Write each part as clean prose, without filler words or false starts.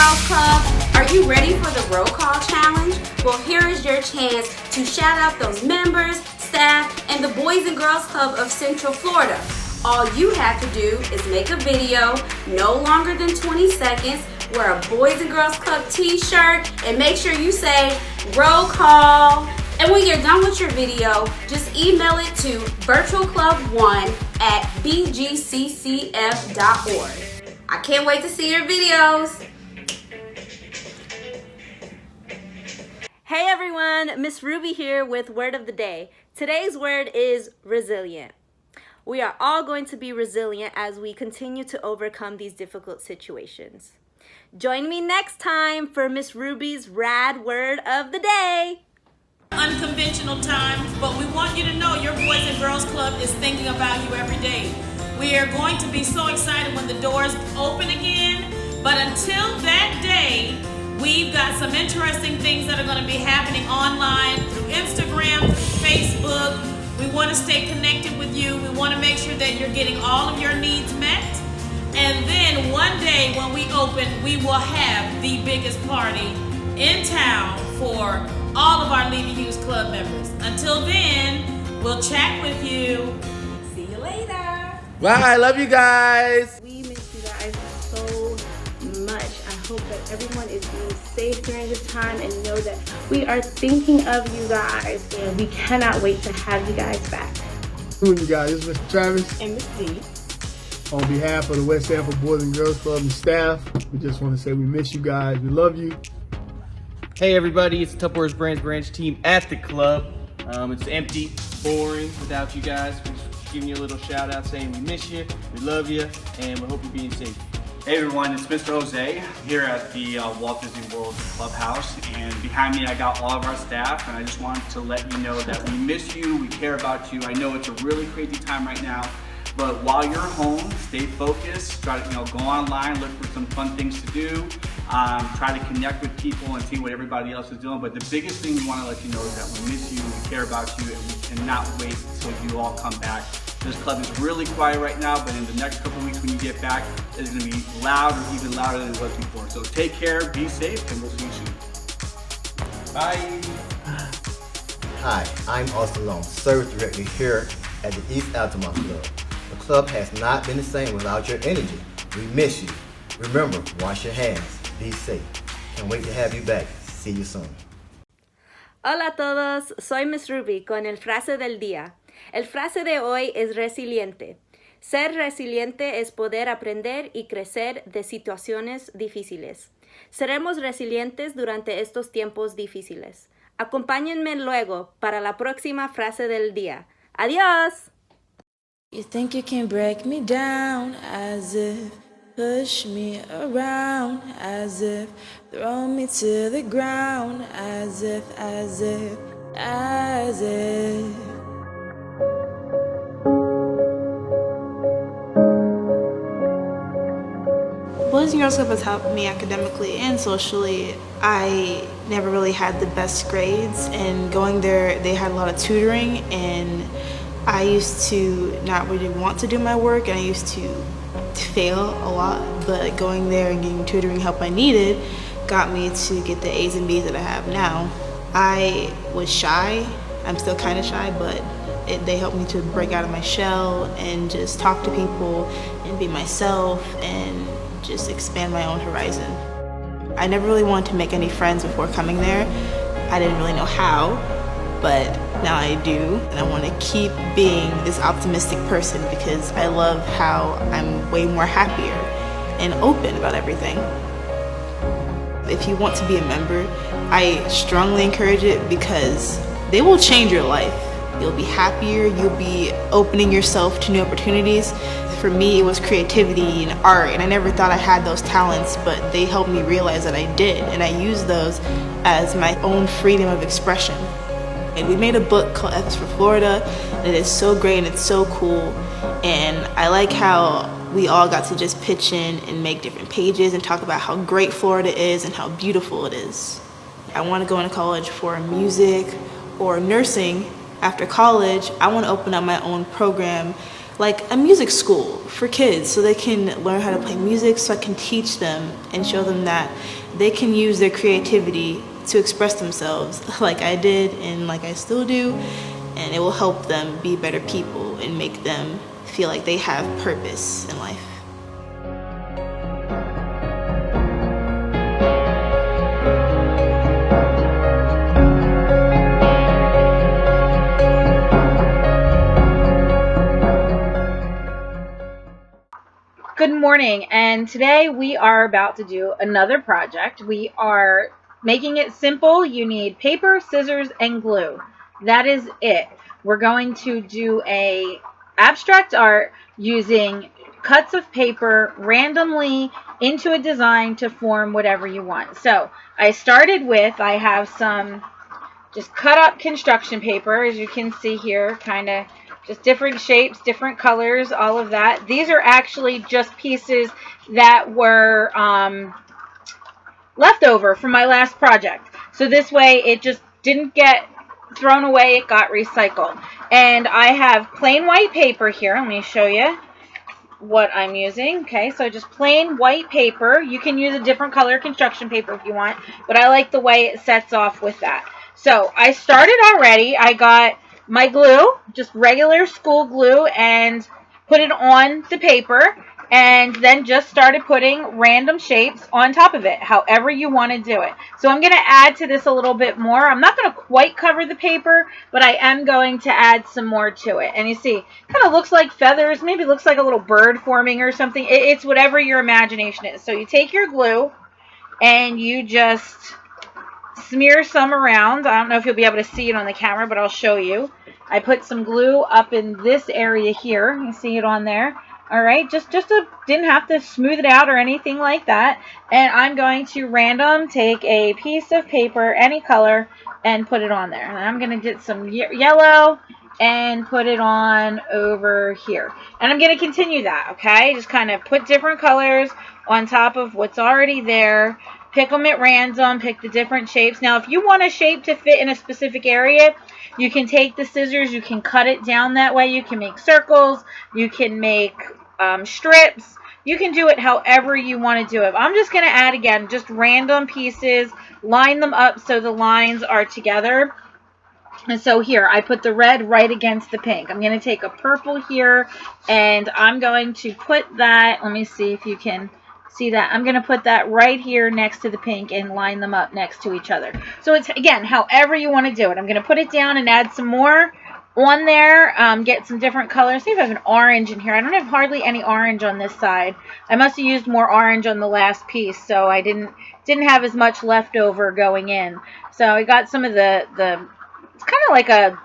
Girls Club, are you ready for the roll call challenge? Well, here is your chance to shout out those members, staff, and the Boys and Girls Club of Central Florida. All you have to do is make a video no longer than 20 seconds, wear a Boys and Girls Club t-shirt, and make sure you say roll call. And when you're done with your video, just email it to virtualclub1@bgccf.org. I can't wait to see your videos. Hey everyone, Miss Ruby here with Word of the Day. Today's word is resilient. We are all going to be resilient as we continue to overcome these difficult situations. Join me next time for Miss Ruby's rad word of the day. Unconventional times, but we want you to know your Boys and Girls Club is thinking about you every day. We are going to be so excited when the doors open again, but until that day, we've got some interesting things that are going to be happening online through Instagram, through Facebook. We want to stay connected with you. We want to make sure that you're getting all of your needs met. And then one day when we open, we will have the biggest party in town for all of our Leaving Hughes Club members. Until then, we'll chat with you. See you later. Bye. Love you guys. We miss you guys so much. I hope that everyone is being safe during this time and know that we are thinking of you guys and we cannot wait to have you guys back. You guys, this is Mr. Travis. And Miss D. On behalf of the West Stanford Boys and Girls Club and staff, we just want to say we miss you guys. We love you. Hey everybody, it's the Tupperware's Branch team at the club. It's empty, boring without you guys. We're just giving you a little shout out saying we miss you, we love you, and we hope you're being safe. Hey everyone, it's Mr. Jose here at the Walt Disney World Clubhouse, and behind me I got all of our staff, and I just wanted to let you know that we miss you, we care about you. I know it's a really crazy time right now, but while you're home, stay focused, try to go online, look for some fun things to do, try to connect with people and see what everybody else is doing. But the biggest thing we want to let you know is that we miss you, we care about you, and we cannot wait until you all come back. This club is really quiet right now, but in the next couple weeks when you get back, it's going to be loud or even louder than it was before. So take care, be safe, and we'll see you soon. Bye. Hi, I'm Austin Long, Service Director here at the East Altamont Club. The club has not been the same without your energy. We miss you. Remember, wash your hands. Be safe. Can't wait to have you back. See you soon. Hola a todos, soy Miss Ruby con el frase del día. El frase de hoy es resiliente. Ser resiliente es poder aprender y crecer de situaciones difíciles. Seremos resilientes durante estos tiempos difíciles. Acompáñenme luego para la próxima frase del día. ¡Adiós! You think you can break me down as if push me around as if throw me to the ground as if Boys and Girls Club has helped me academically and socially. I never really had the best grades, and going there they had a lot of tutoring, and I used to not really want to do my work, and I used to fail a lot, but going there and getting tutoring help I needed got me to get the A's and B's that I have now. I was shy, I'm still kind of shy, but they helped me to break out of my shell and just talk to people and be myself and just expand my own horizon. I never really wanted to make any friends before coming there. I didn't really know how, but now I do, and I want to keep being this optimistic person because I love how I'm way more happier and open about everything. If you want to be a member, I strongly encourage it because they will change your life. You'll be happier, you'll be opening yourself to new opportunities. For me, it was creativity and art, and I never thought I had those talents, but they helped me realize that I did, and I use those as my own freedom of expression. And we made a book called F is for Florida, and it is so great and it's so cool, and I like how we all got to just pitch in and make different pages and talk about how great Florida is and how beautiful it is. I want to go into college for music or nursing. After college, I want to open up my own program like a music school for kids so they can learn how to play music, so I can teach them and show them that they can use their creativity to express themselves like I did and like I still do, and it will help them be better people and make them feel like they have purpose in life. Good morning, and today we are about to do another project. We are making it simple. You need paper, scissors, and glue. That is it. We're going to do a abstract art using cuts of paper randomly into a design to form whatever you want. So I started with, I have some just cut up construction paper, as you can see here, kind of just different shapes, different colors, all of that. These are actually just pieces that were left over from my last project. So this way it just didn't get thrown away, it got recycled. And I have plain white paper here. Let me show you what I'm using. Okay, so just plain white paper. You can use a different color construction paper if you want, but I like the way it sets off with that. So I started already. I got my glue, just regular school glue, and put it on the paper, and then just started putting random shapes on top of it, however you want to do it. So I'm going to add to this a little bit more. I'm not going to quite cover the paper, but I am going to add some more to it. And you see, it kind of looks like feathers, maybe looks like a little bird forming or something. It's whatever your imagination is. So you take your glue and you just smear some around. I don't know if you'll be able to see it on the camera, but I'll show you. I put some glue up in this area here. You see it on there. All right, didn't have to smooth it out or anything like that. And I'm going to random take a piece of paper, any color, and put it on there. And I'm going to get some yellow and put it on over here. And I'm going to continue that, okay? Just kind of put different colors on top of what's already there. Pick them at random, pick the different shapes. Now, if you want a shape to fit in a specific area, you can take the scissors, you can cut it down that way. You can make circles, you can make strips. You can do it however you want to do it. I'm just going to add, again, just random pieces, line them up so the lines are together. And so here, I put the red right against the pink. I'm going to take a purple here, and I'm going to put that, let me see if you can see that. I'm going to put that right here next to the pink and line them up next to each other. So it's, again, however you want to do it. I'm going to put it down and add some more on there, get some different colors. See if I have an orange in here. I don't have hardly any orange on this side. I must have used more orange on the last piece, so I didn't have as much left over going in. So I got some of the it's kind of like a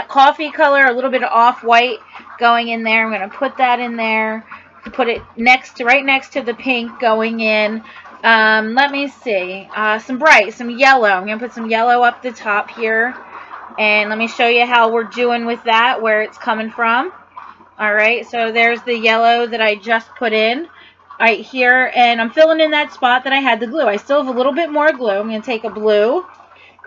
coffee color, a little bit of off-white going in there. I'm going to put that in there. Put it right next to the pink going in. Let me see. Some yellow. I'm going to put some yellow up the top here. And let me show you how we're doing with that, where it's coming from. All right, so there's the yellow that I just put in right here. And I'm filling in that spot that I had the glue. I still have a little bit more glue. I'm going to take a blue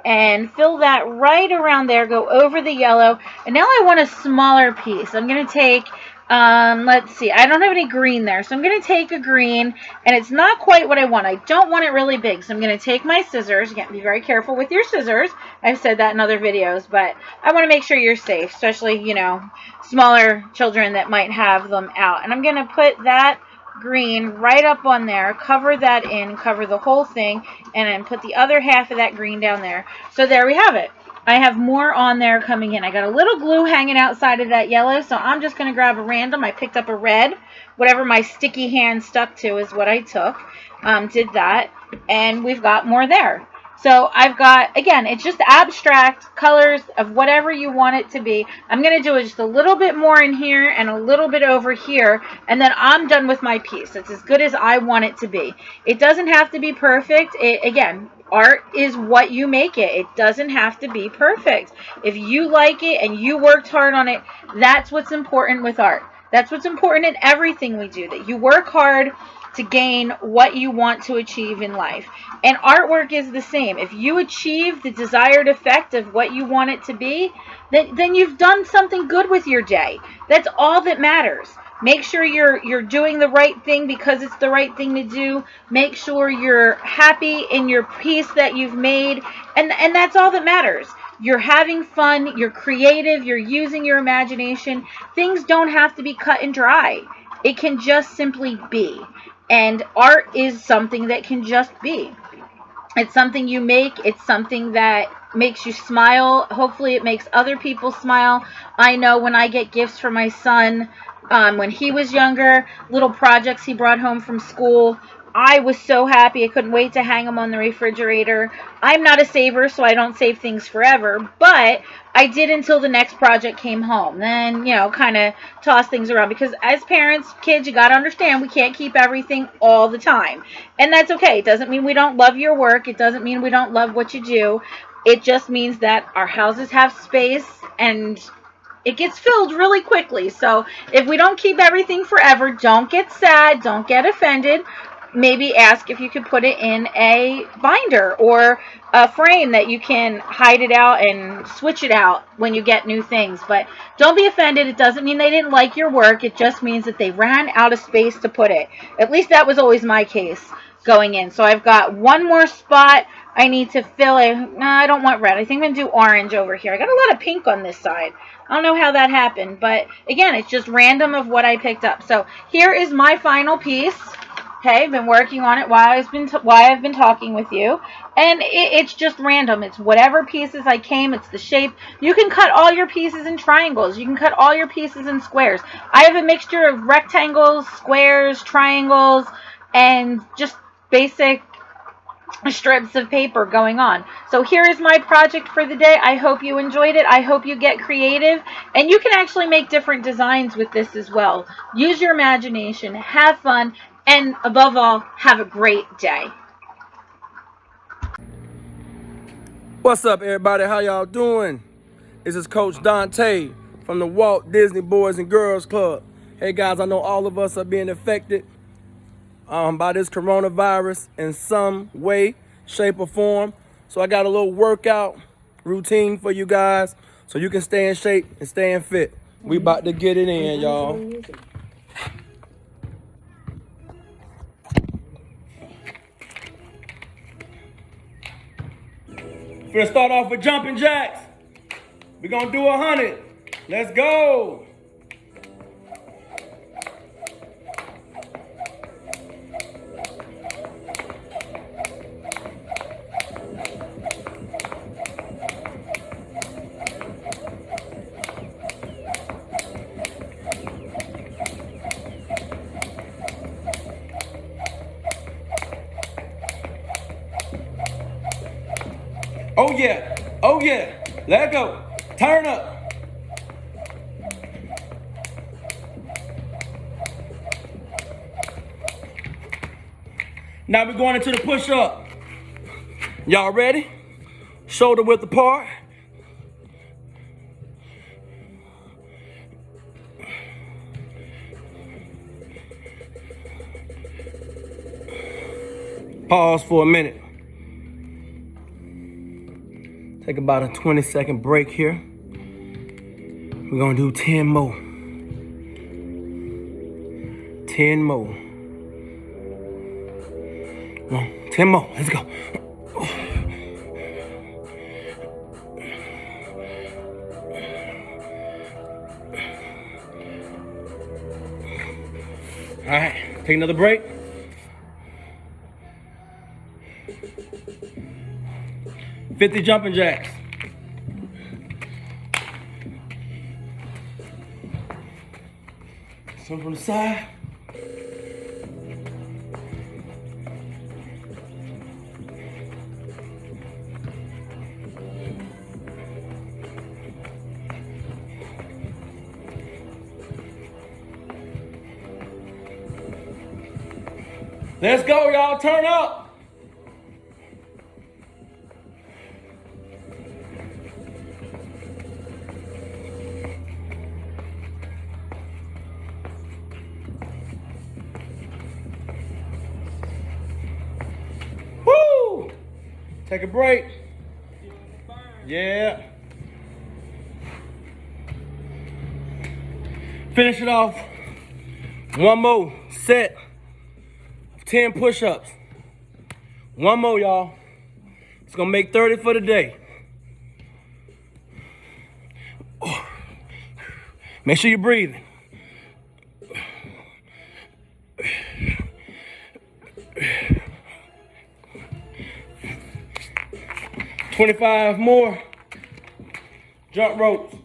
and fill that right around there, go over the yellow. And now I want a smaller piece. I'm going to take, let's see, I don't have any green there. So I'm going to take a green, and it's not quite what I want. I don't want it really big. So I'm going to take my scissors. Again, be very careful with your scissors. I've said that in other videos, but I want to make sure you're safe, especially, you know, smaller children that might have them out. And I'm going to put that green right up on there, cover that in, cover the whole thing, and then put the other half of that green down there. So there we have it. I have more on there coming in. I got a little glue hanging outside of that yellow, so I'm just going to grab a random. I picked up a red. Whatever my sticky hand stuck to is what I took. Did that, and we've got more there. So I've got, again, it's just abstract colors of whatever you want it to be. I'm going to do just a little bit more in here and a little bit over here, and then I'm done with my piece. It's as good as I want it to be. It doesn't have to be perfect. Again, art is what you make it. It doesn't have to be perfect. If you like it and you worked hard on it, that's what's important with art. That's what's important in everything we do, that you work hard to gain what you want to achieve in life. And artwork is the same. If you achieve the desired effect of what you want it to be, then you've done something good with your day. That's all that matters. Make sure you're doing the right thing because it's the right thing to do. Make sure you're happy in your piece that you've made, and that's all that matters. You're having fun, you're creative, you're using your imagination. Things don't have to be cut and dry. It can just simply be. And art is something that can just be. It's something you make. It's something that makes you smile. Hopefully it makes other people smile. I know when I get gifts for my son, when he was younger, little projects he brought home from school, I was so happy. I couldn't wait to hang them on the refrigerator. I'm not a saver, so I don't save things forever, but I did until the next project came home. Then, kind of toss things around, because as parents, kids, you got to understand, we can't keep everything all the time. And that's okay. It doesn't mean we don't love your work. It doesn't mean we don't love what you do. It just means that our houses have space and it gets filled really quickly. So if we don't keep everything forever, don't get sad, don't get offended. Maybe ask if you could put it in a binder or a frame that you can hide it out and switch it out when you get new things. But don't be offended. It doesn't mean they didn't like your work. It just means that they ran out of space to put it. At least that was always my case going in. So I've got one more spot I need to fill it. No, I don't want red. I think I'm going to do orange over here. I got a lot of pink on this side. I don't know how that happened, but again, it's just random of what I picked up. So here is my final piece. Okay, I've been working on it while I've been talking with you, and it's just random. It's whatever pieces I came. It's the shape. You can cut all your pieces in triangles. You can cut all your pieces in squares. I have a mixture of rectangles, squares, triangles, and just basic strips of paper going on. So here is my project for the day. I hope you enjoyed it. I hope you get creative, and you can actually make different designs with this as well. Use your imagination, have fun, and above all, have a great day. What's up, everybody? How y'all doing? This is Coach Dante from the Walt Disney Boys and Girls Club. Hey guys, I know all of us are being affected by this coronavirus in some way, shape, or form. So I got a little workout routine for you guys so you can stay in shape and stay in fit. We about to get it in, y'all. We're gonna start off with jumping jacks. We're gonna do 100. Let's go. Oh yeah, oh yeah, let go, turn up. Now we're going into the push-up. Y'all ready? Shoulder width apart. Pause for a minute. Take about a 20-second break here. We're gonna do 10 more. 10 more. 10 more, let's go. All right, take another break. $50 jumping jacks. Some from the side. Let's go, y'all, turn up. Take a break. Yeah. Finish it off. One more set of 10 push-ups. One more, y'all. It's gonna make 30 for the day. Make sure you're breathing. $25 more. Jump ropes.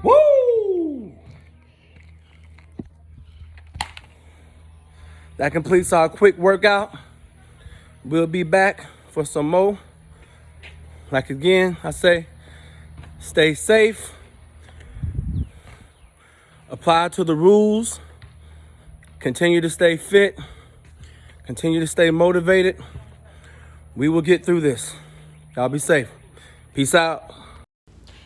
Woo! That completes our quick workout. We'll be back for some more. Like again, I say, stay safe. Apply to the rules. Continue to stay fit. Continue to stay motivated. We will get through this. Y'all be safe. Peace out.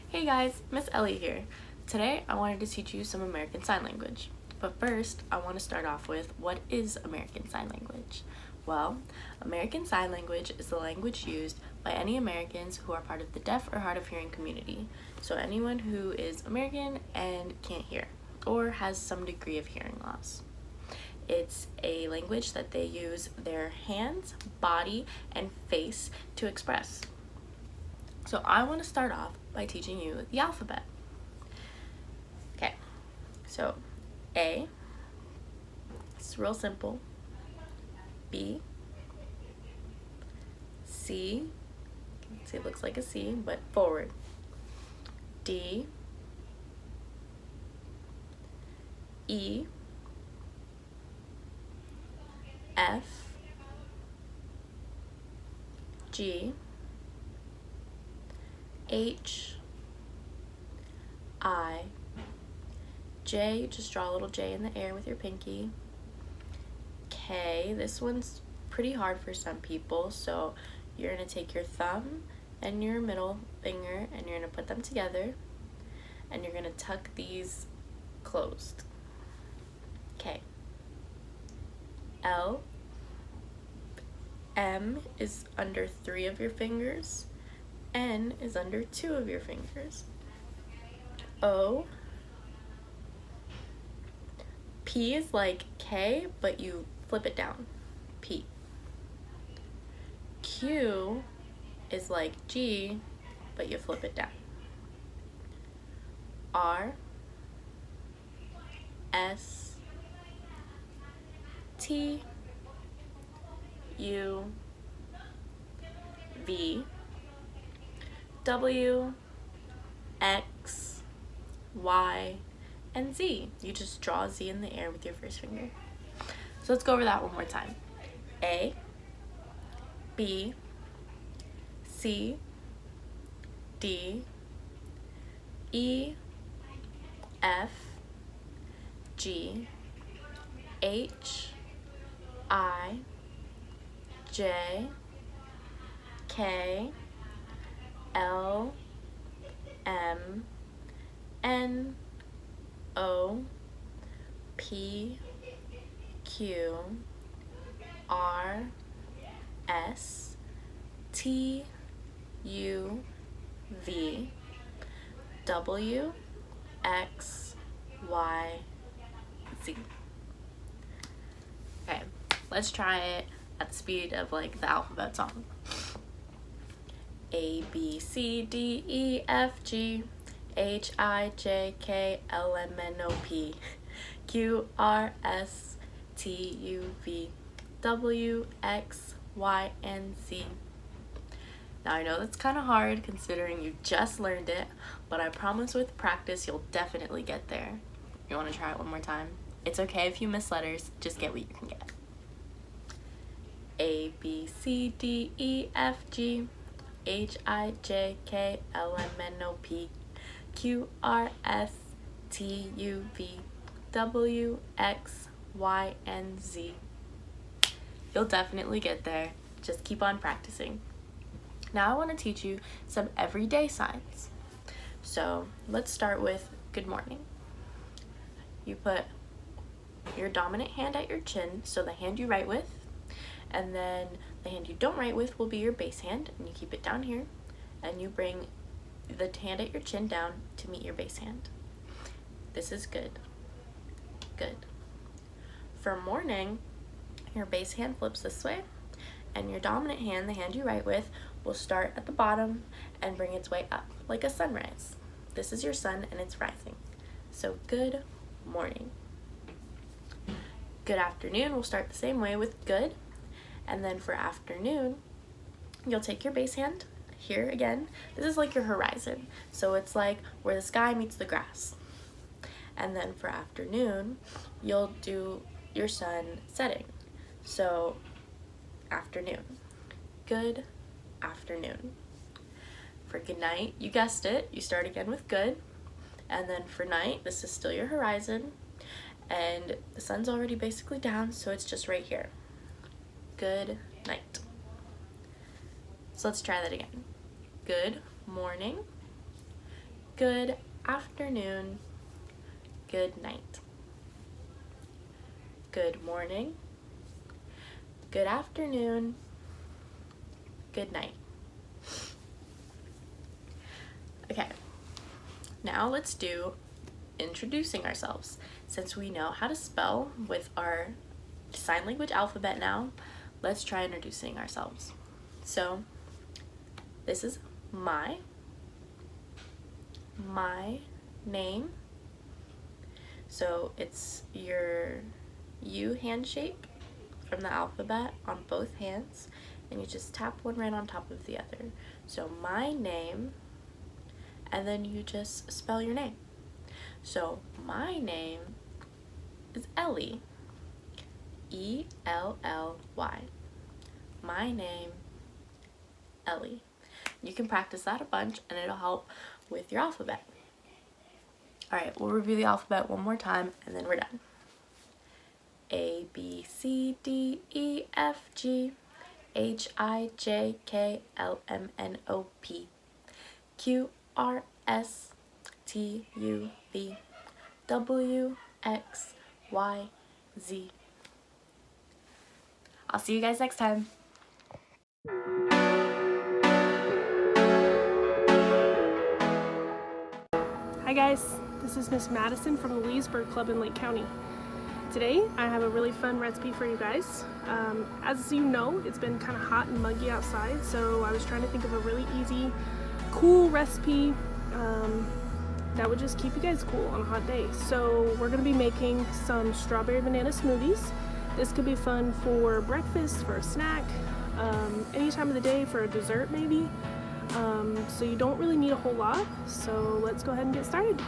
Hey guys, Miss Ellie here. Today I wanted to teach you some American Sign Language. But first, I want to start off with, what is American Sign Language? Well, American Sign Language is the language used by any Americans who are part of the deaf or hard of hearing community. So anyone who is American and can't hear, or has some degree of hearing loss. It's a language that they use their hands, body, and face to express. So I want to start off by teaching you the alphabet. Okay, so A, it's real simple. B, C, see, it looks like a C, but forward. D, E, F, G, H, I, J, just draw a little J in the air with your pinky. K, this one's pretty hard for some people, so you're going to take your thumb and your middle finger and you're going to put them together and you're going to tuck these closed. K. L, M is under 3 of your fingers, N is under 2 of your fingers. O, P is like K, but you flip it down. P. Q is like G, but you flip it down. R, S, T, U, V, W, X, Y, and Z. You just draw a Z in the air with your first finger. So let's go over that one more time. A, B, C, D, E, F, G, H, I, J, K, L, M, N, O, P, Q, R, S, T, U, V, W, X, Y, Z. Okay, let's try it at the speed of like the alphabet song. A, B, C, D, E, F, G, H, I, J, K, L, M, N, O, P, Q, R, S, T, U, V, W, X, Y, and Z. Now I know that's kind of hard considering you just learned it, but I promise with practice you'll definitely get there. You want to try it one more time? It's okay if you miss letters, just get what you can get. A, B, C, D, E, F, G, H, I, J, K, L, M, N, O, P, Q, R, S, T, U, V, W, X, Y, and Z. You'll definitely get there. Just keep on practicing. Now I want to teach you some everyday signs. So let's start with good morning. You put your dominant hand at your chin, so the hand you write with, and then the hand you don't write with will be your base hand, and you keep it down here, and you bring the hand at your chin down to meet your base hand. This is good. Good. For morning, your base hand flips this way, and your dominant hand, the hand you write with, will start at the bottom and bring its way up, like a sunrise. This is your sun and it's rising. So good morning. Good afternoon will start the same way with good, and then for afternoon, you'll take your base hand here again. This is like your horizon, so it's like where the sky meets the grass. And then for afternoon, you'll do your sun setting. So afternoon. Good afternoon. For good night, you guessed it, you start again with good. And then for night, this is still your horizon. And the sun's already basically down, so it's just right here. Good night. So let's try that again. Good morning. Good afternoon. Good night. Good morning. Good afternoon. Good night. Okay, now let's do introducing ourselves. Since we know how to spell with our sign language alphabet now, let's try introducing ourselves. So this is my name. So it's your U hand shape from the alphabet on both hands, and you just tap one right on top of the other. So my name, and then you just spell your name. So my name is Ellie. E-L-L-Y. My name, Ellie. You can practice that a bunch and it'll help with your alphabet. Alright, we'll review the alphabet one more time and then we're done. A, B, C, D, E, F, G, H, I, J, K, L, M, N, O, P, Q, R, S, T, U, V, W, X, Y, Z. I'll see you guys next time. Hi guys, this is Miss Madison from the Leesburg Club in Lake County. Today I have a really fun recipe for you guys. As you know, it's been kind of hot and muggy outside, so I was trying to think of a really easy, cool recipe that would just keep you guys cool on a hot day. So we're going to be making some strawberry banana smoothies. This could be fun for breakfast, for a snack, any time of the day, for a dessert maybe. So you don't really need a whole lot, so let's go ahead and get started.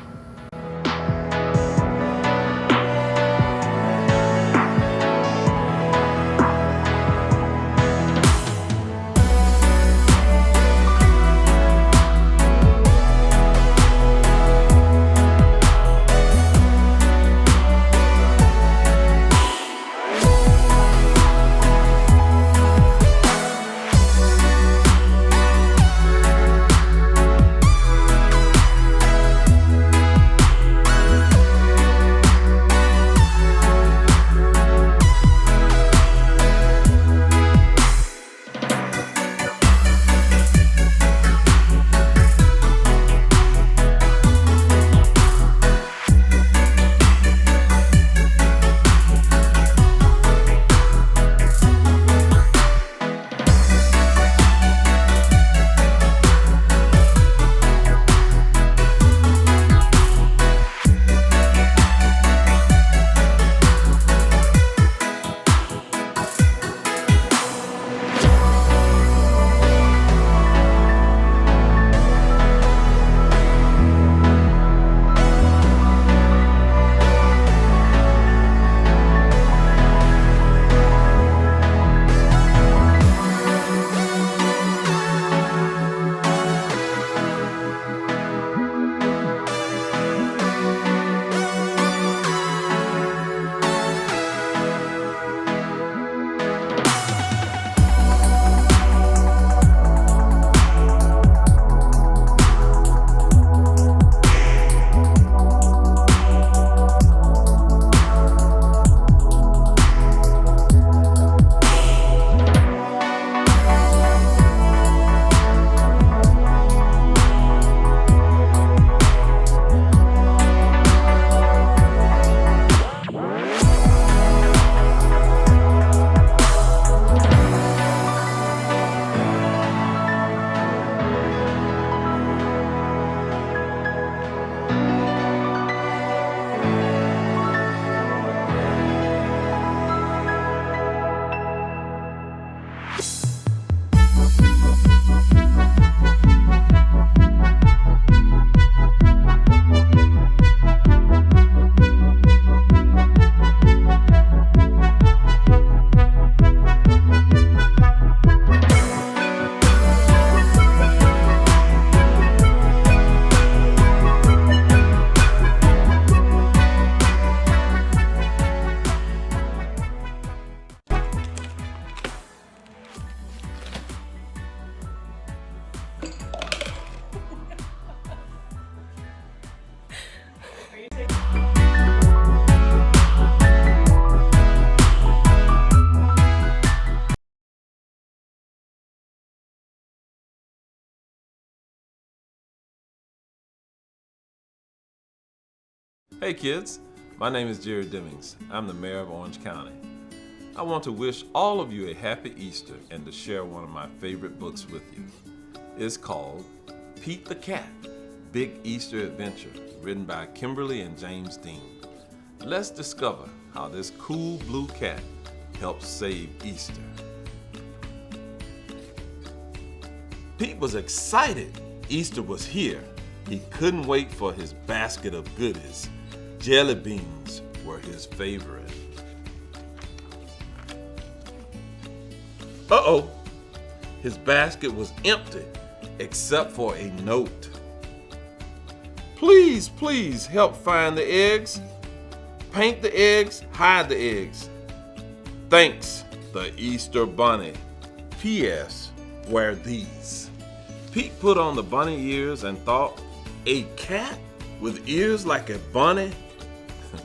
Hey kids, my name is Jerry Demings. I'm the mayor of Orange County. I want to wish all of you a happy Easter and to share one of my favorite books with you. It's called Pete the Cat, Big Easter Adventure, written by Kimberly and James Dean. Let's discover how this cool blue cat helps save Easter. Pete was excited Easter was here. He couldn't wait for his basket of goodies. Jelly beans were his favorite. Uh-oh, his basket was empty except for a note. Please, please help find the eggs. Paint the eggs, hide the eggs. Thanks, the Easter Bunny. P.S. Wear these. Pete put on the bunny ears and thought, a cat with ears like a bunny?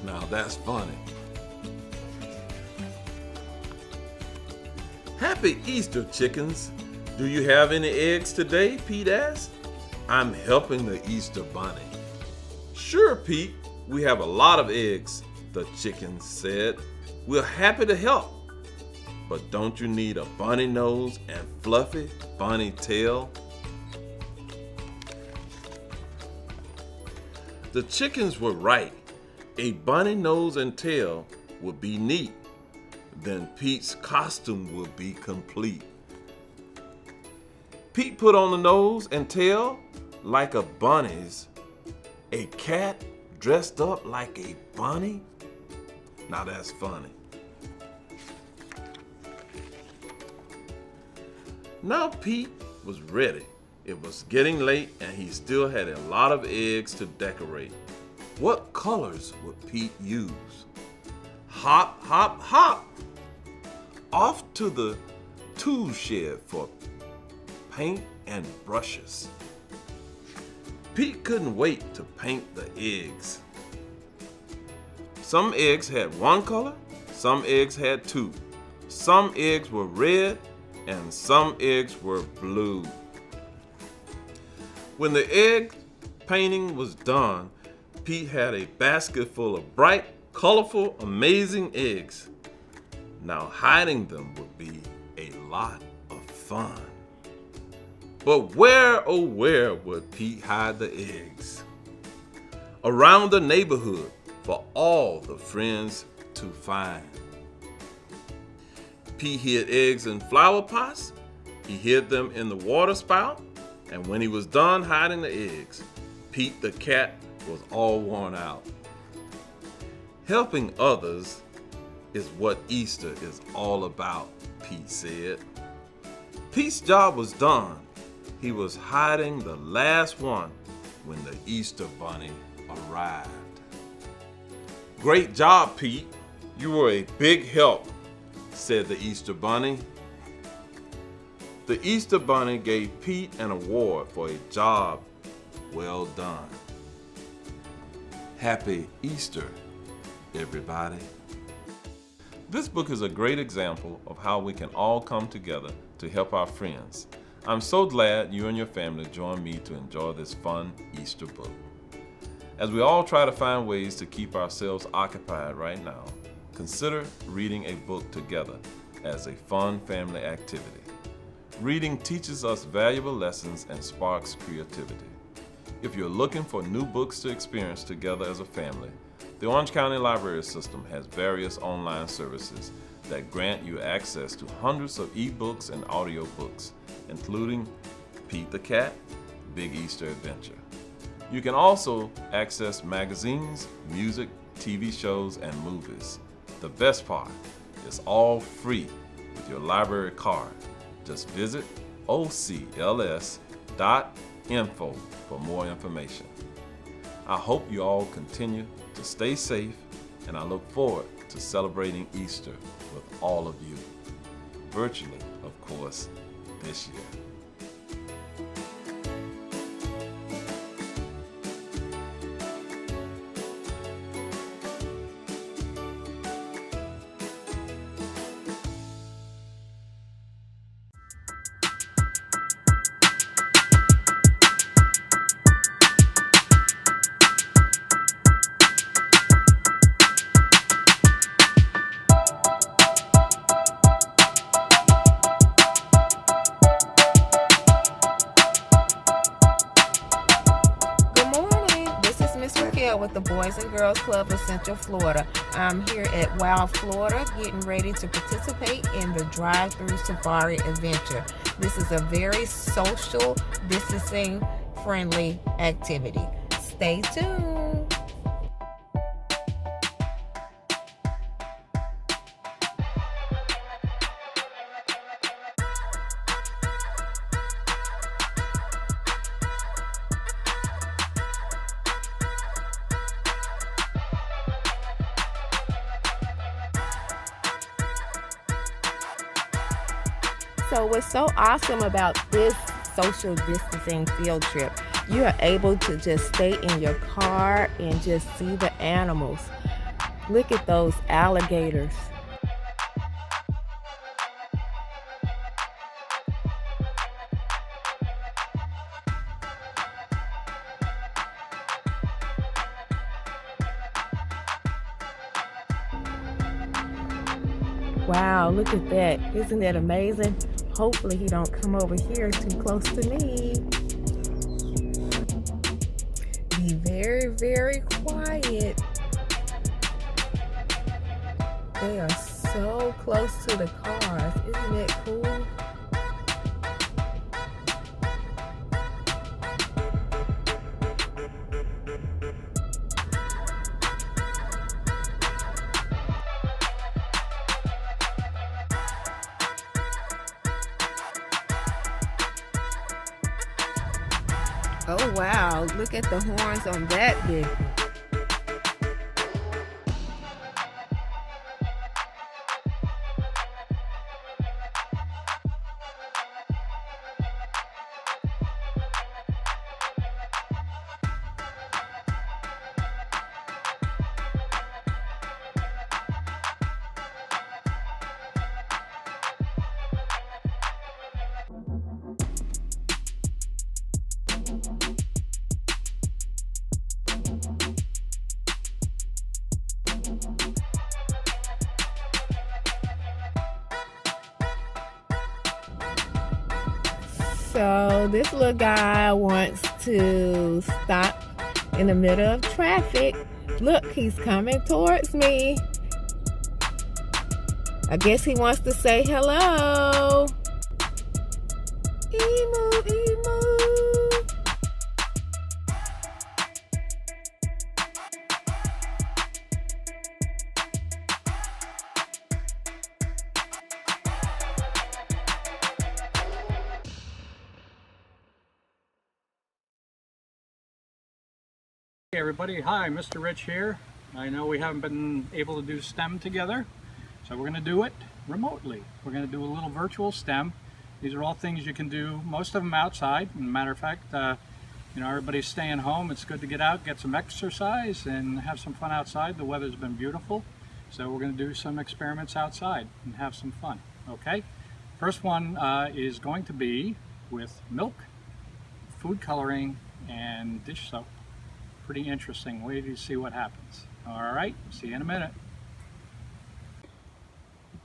Now that's funny. Happy Easter, chickens. Do you have any eggs today? Pete asked. I'm helping the Easter Bunny. Sure, Pete, we have a lot of eggs, the chickens said. We're happy to help. But don't you need a bunny nose and fluffy bunny tail? The chickens were right. A bunny nose and tail would be neat. Then Pete's costume would be complete. Pete put on the nose and tail like a bunny's. A cat dressed up like a bunny? Now that's funny. Now Pete was ready. It was getting late and he still had a lot of eggs to decorate. What colors would Pete use? Hop, hop, hop! Off to the tool shed for paint and brushes. Pete couldn't wait to paint the eggs. Some eggs had one color, some eggs had two. Some eggs were red and some eggs were blue. When the egg painting was done, Pete had a basket full of bright, colorful, amazing eggs. Now hiding them would be a lot of fun. But where, oh where would Pete hide the eggs? Around the neighborhood for all the friends to find. Pete hid eggs in flower pots. He hid them in the water spout. And when he was done hiding the eggs, Pete the cat was all worn out. Helping others is what Easter is all about, Pete said. Pete's job was done. He was hiding the last one when the Easter Bunny arrived. Great job, Pete. You were a big help, said the Easter Bunny. The Easter Bunny gave Pete an award for a job well done. Happy Easter, everybody. This book is a great example of how we can all come together to help our friends. I'm so glad you and your family joined me to enjoy this fun Easter book. As we all try to find ways to keep ourselves occupied right now, consider reading a book together as a fun family activity. Reading teaches us valuable lessons and sparks creativity. If you're looking for new books to experience together as a family, the Orange County Library System has various online services that grant you access to hundreds of ebooks and audiobooks, including Pete the Cat, Big Easter Adventure. You can also access magazines, music, TV shows, and movies. The best part, it's all free with your library card. Just visit ocls.info for more information. I hope you all continue to stay safe, and I look forward to celebrating Easter with all of you. Virtually, of course, this year. with the Boys and Girls Club of Central Florida. I'm here at Wild Florida getting ready to participate in the drive-through safari adventure. This is a very social, distancing friendly activity. Stay tuned. So what's so awesome about this social distancing field trip, you are able to just stay in your car and just see the animals. Look at those alligators. Wow, look at that. Isn't that amazing? Hopefully he don't come over here too close to me. Be very, very quiet. They are so close to the cars. Isn't that cool? Oh wow, look at the horns on that vehicle. So this little guy wants to stop in the middle of traffic. Look, he's coming towards me. I guess he wants to say hello. Emu, emu. Hey everybody, hi, Mr. Rich here. I know we haven't been able to do STEM together, so we're going to do it remotely. We're going to do a little virtual STEM. These are all things you can do, most of them outside. As a matter of fact, you know, everybody's staying home. It's good to get out, get some exercise, and have some fun outside. The weather's been beautiful, so we're going to do some experiments outside and have some fun, okay? First one is going to be with milk, food coloring, and dish soap. Pretty interesting. Wait till you see what happens. All right, see you in a minute.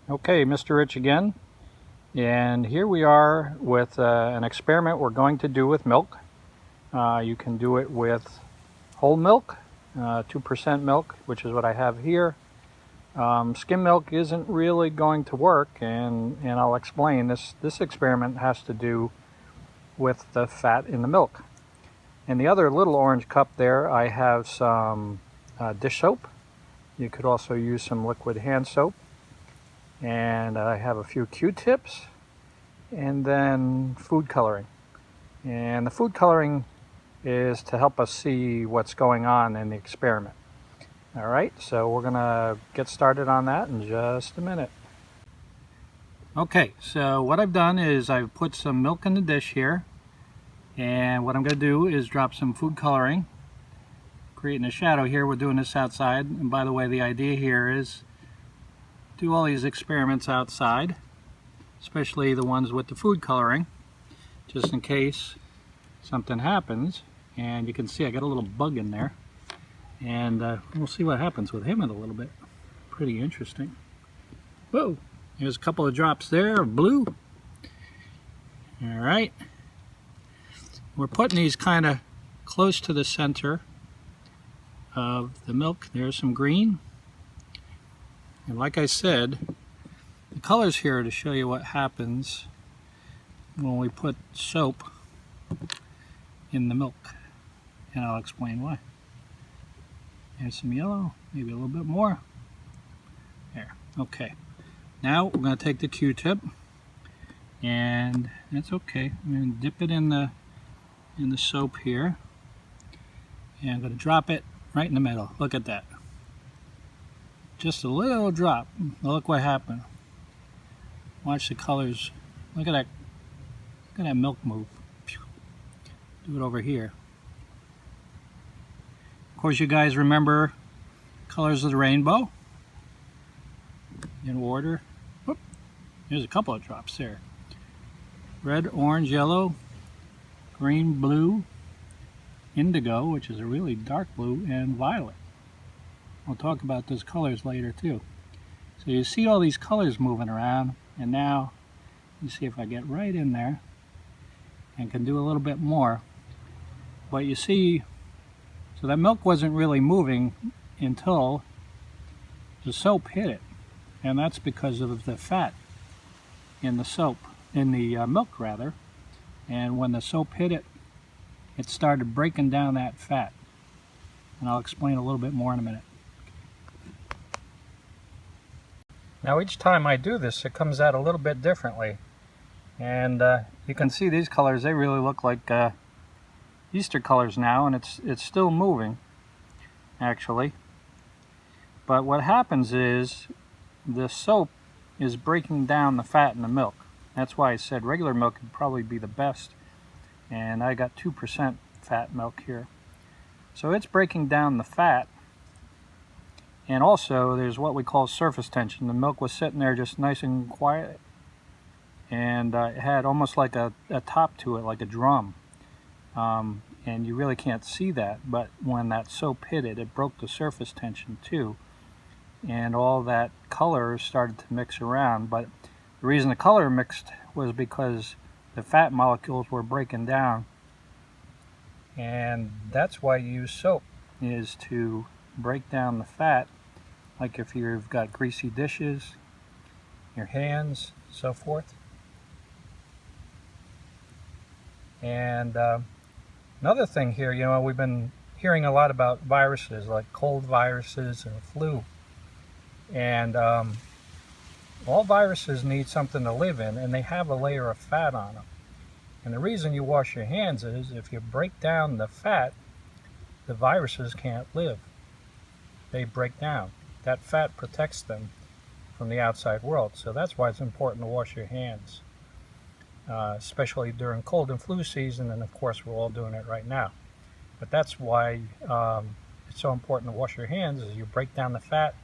Okay, Mr. Rich again. And here we are with an experiment we're going to do with milk. You can do it with whole milk, 2% milk, which is what I have here. Skim milk isn't really going to work, and I'll explain. This experiment has to do with the fat in the milk. In the other little orange cup there, I have some dish soap. You could also use some liquid hand soap. And I have a few Q-tips, and then food coloring. And the food coloring is to help us see what's going on in the experiment. All right, so we're gonna get started on that in just a minute. Okay, so what I've done is I've put some milk in the dish here. And what I'm going to do is drop some food coloring, creating a shadow here. We're doing this outside. And by the way, the idea here is do all these experiments outside, especially the ones with the food coloring, just in case something happens. And you can see I got a little bug in there. And we'll see what happens with him in a little bit. Pretty interesting. Whoa, there's a couple of drops there of blue. All right. We're putting these kind of close to the center of the milk. There's some green. And like I said, the colors here are to show you what happens when we put soap in the milk. And I'll explain why. There's some yellow, maybe a little bit more. There, okay. Now we're going to take the Q-tip, and that's okay. I'm going to dip it in the soap here, and I'm going to drop it right in the middle. Look at that. Just a little drop. Look what happened. Watch the colors. Look at that. Look at that milk move. Do it over here. Of course, you guys remember colors of the rainbow in order. Whoop. There's a couple of drops there. Red, orange, yellow, green, blue, indigo, which is a really dark blue, and violet. We'll talk about those colors later too. So you see all these colors moving around, and now you see if I get right in there and can do a little bit more. But you see, so that milk wasn't really moving until the soap hit it, and that's because of the fat in the soap, in the milk rather. And when the soap hit it, it started breaking down that fat, and I'll explain a little bit more in a minute. Now each time I do this, it comes out a little bit differently, and you can see these colors, they really look like Easter colors now, and it's still moving actually. But what happens is the soap is breaking down the fat in the milk. That's why I said regular milk would probably be the best, and I got 2% fat milk here. So it's breaking down the fat, and also there's what we call surface tension. The milk was sitting there just nice and quiet, and it had almost like a top to it, like a drum. And you really can't see that, but when that soap hit it, it broke the surface tension too, and all that color started to mix around. But the reason the color mixed was because the fat molecules were breaking down, and that's why you use soap, is to break down the fat, like if you've got greasy dishes, your hands, so forth. And another thing here, you know, we've been hearing a lot about viruses, like cold viruses and flu. And all viruses need something to live in, and they have a layer of fat on them. And the reason you wash your hands is if you break down the fat, the viruses can't live. They break down. That fat protects them from the outside world. So that's why it's important to wash your hands. Especially during cold and flu season, and of course we're all doing it right now. But that's why it's so important to wash your hands, is you break down the fat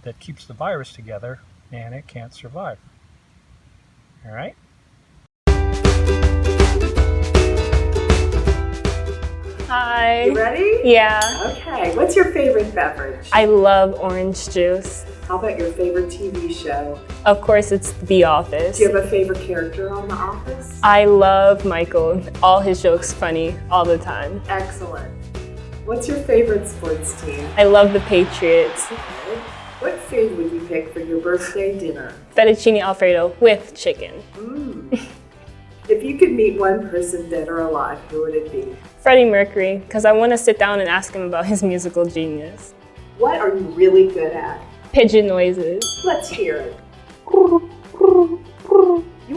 that keeps the virus together, and it can't survive. All right? Hi. You ready? Yeah. Okay. What's your favorite beverage? I love orange juice. How about your favorite TV show? Of course, it's The Office. Do you have a favorite character on The Office? I love Michael. All his jokes funny all the time. Excellent. What's your favorite sports team? I love the Patriots. Okay. What food would you pick for your birthday dinner? Fettuccine Alfredo with chicken. If you could meet one person, dead or alive, who would it be? Freddie Mercury, because I want to sit down and ask him about his musical genius. What are you really good at? Pigeon noises. Let's hear it. You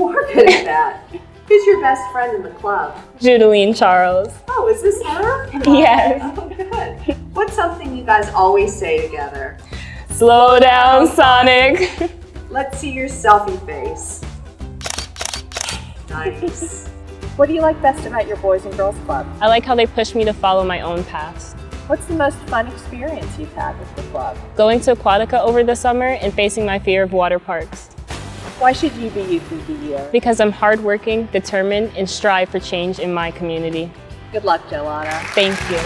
are good at that. Who's your best friend in the club? Judeline Charles. Oh, is this her? Yes. Oh, good. What's something you guys always say together? Slow down, Sonic. Let's see your selfie face. Nice. What do you like best about your Boys and Girls Club? I like how they push me to follow my own paths. What's the most fun experience you've had with the club? Going to Aquatica over the summer and facing my fear of water parks. Why should you be Youth of the Year? Because I'm hardworking, determined, and strive for change in my community. Good luck, Jolana. Thank you.